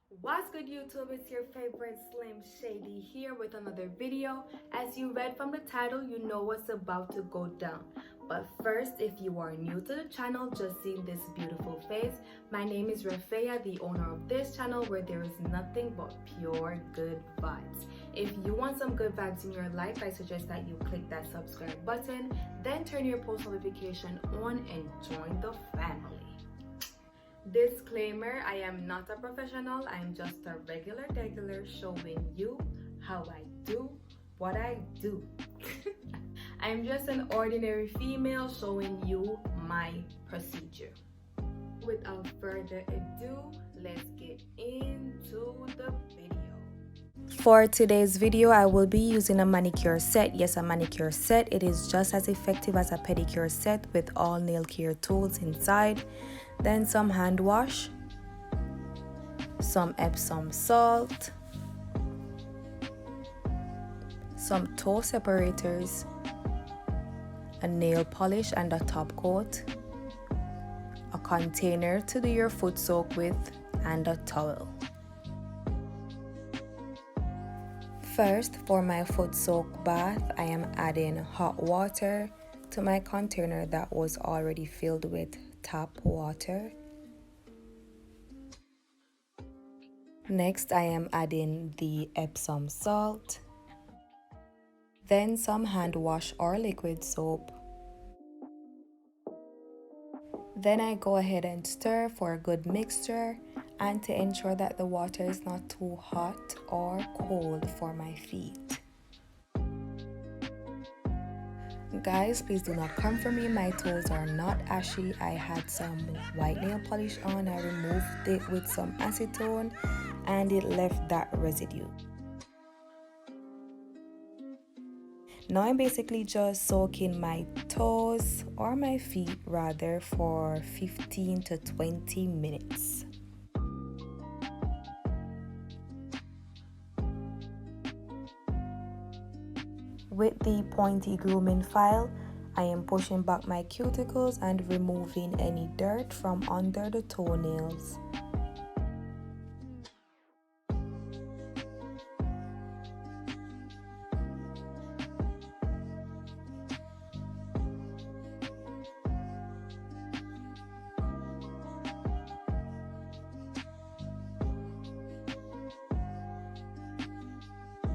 What's good, YouTube? It's your favorite Slim Shady here with another video. As you read from the title, you know what's about to go down. But first, if you are new to the channel, just seeing this beautiful face, my name is Rafaya, the owner of this channel where there is nothing but pure good vibes. If you want some good vibes in your life, I suggest that you click that subscribe button, then turn your post notification on and join the family. Disclaimer, I am not a professional. I'm just a regular showing you how I do what I do. I'm just an ordinary female showing you my procedure. Without further ado, let's get into the video. For today's video, I will be using a manicure set. Yes, a manicure set. It is just as effective as a pedicure set with all nail care tools inside. Then some hand wash, some Epsom salt, some toe separators, a nail polish and a top coat, a container to do your foot soak with, and a towel. First, for my foot soak bath, I am adding hot water to my container that was already filled with tap water. Next, I am adding the Epsom salt, then some hand wash or liquid soap. Then I go ahead and stir for a good mixture and to ensure that the water is not too hot or cold for my feet. Guys, please do not come for me. My toes are not ashy. I had some white nail polish on. I removed it with some acetone and it left that residue. Now I'm basically just soaking my toes, or my feet rather, for 15 to 20 minutes. With the pointy grooming file, I am pushing back my cuticles and removing any dirt from under the toenails.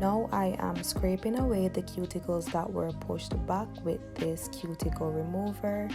Now I am scraping away the cuticles that were pushed back with this cuticle remover.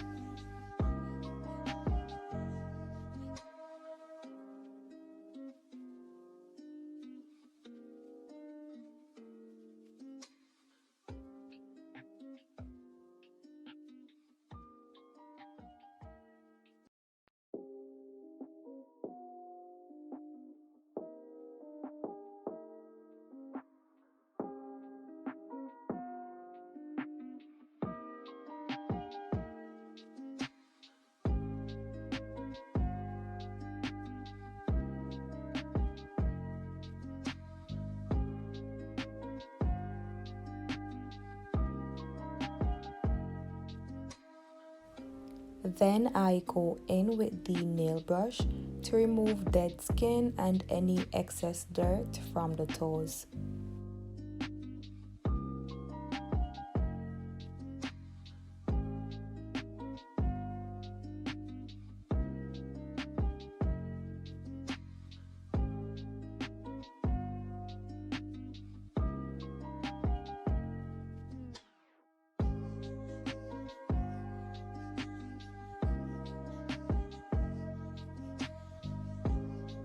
Then I go in with the nail brush to remove dead skin and any excess dirt from the toes.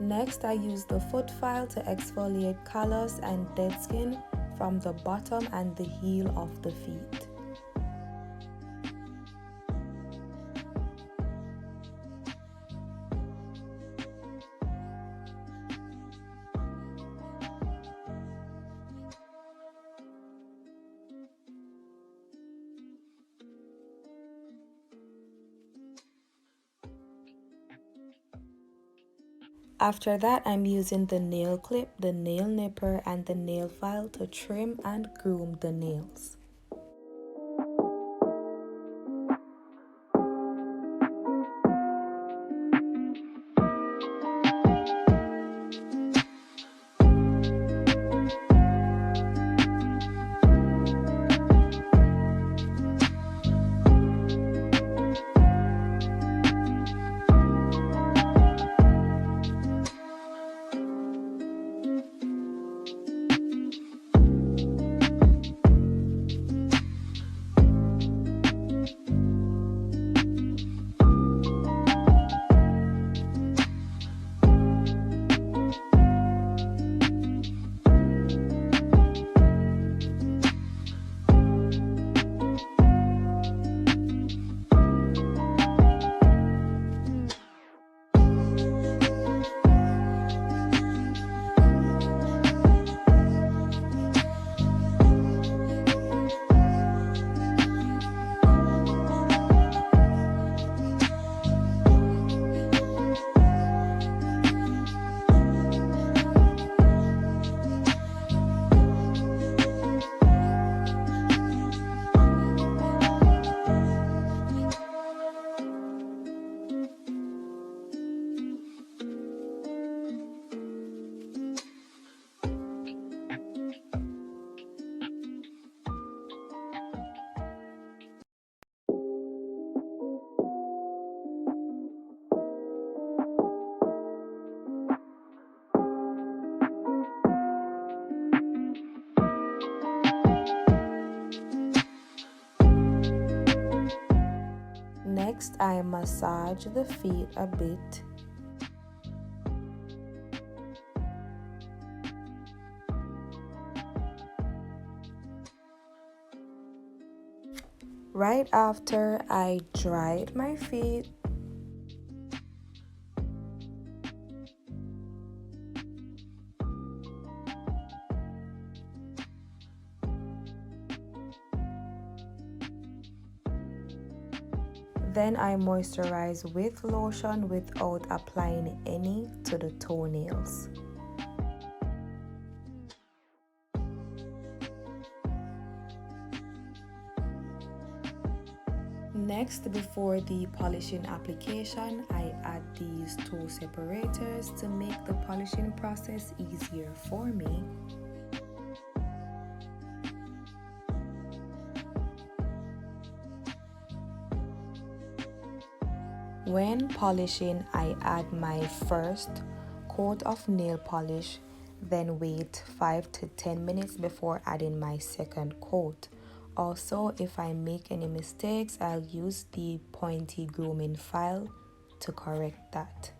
Next, I use the foot file to exfoliate callus and dead skin from the bottom and the heel of the feet. After that, I'm using the nail clip, the nail nipper, and the nail file to trim and groom the nails. Next, I massage the feet a bit. Right after I dried my feet, then I moisturize with lotion without applying any to the toenails. Next, before the polishing application, I add these toe separators to make the polishing process easier for me. When polishing, I add my first coat of nail polish, then wait 5 to 10 minutes before adding my second coat. Also, if I make any mistakes, I'll use the pointy grooming file to correct that.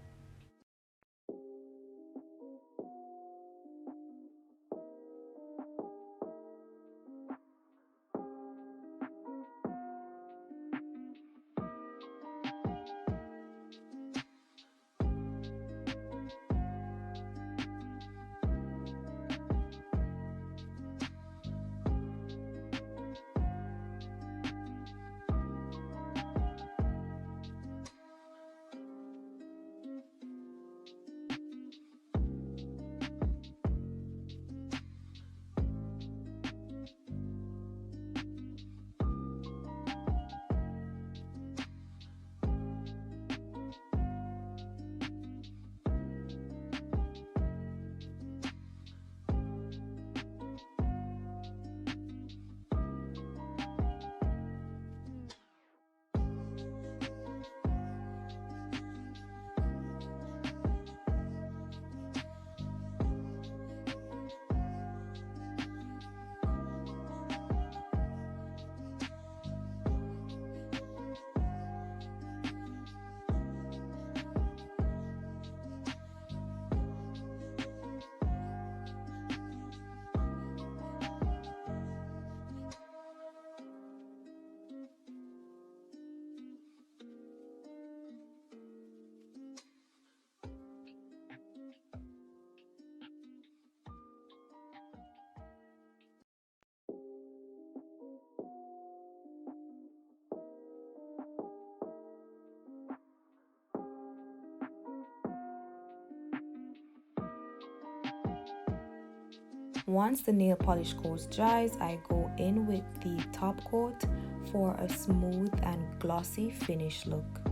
Once the nail polish coat dries, I go in with the top coat for a smooth and glossy finish look.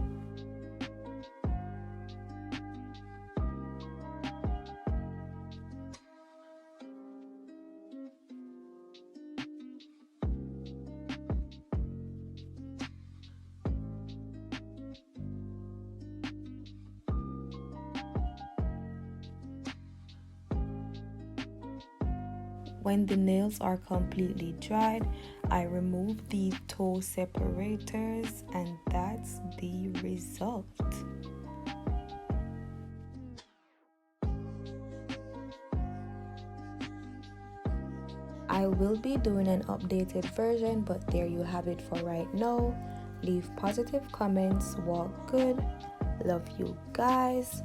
When the nails are completely dried, I remove the toe separators, and that's the result. I will be doing an updated version, but there you have it for right now. Leave positive comments, walk good, love you guys,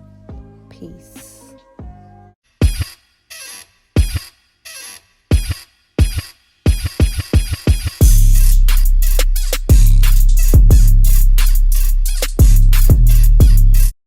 peace.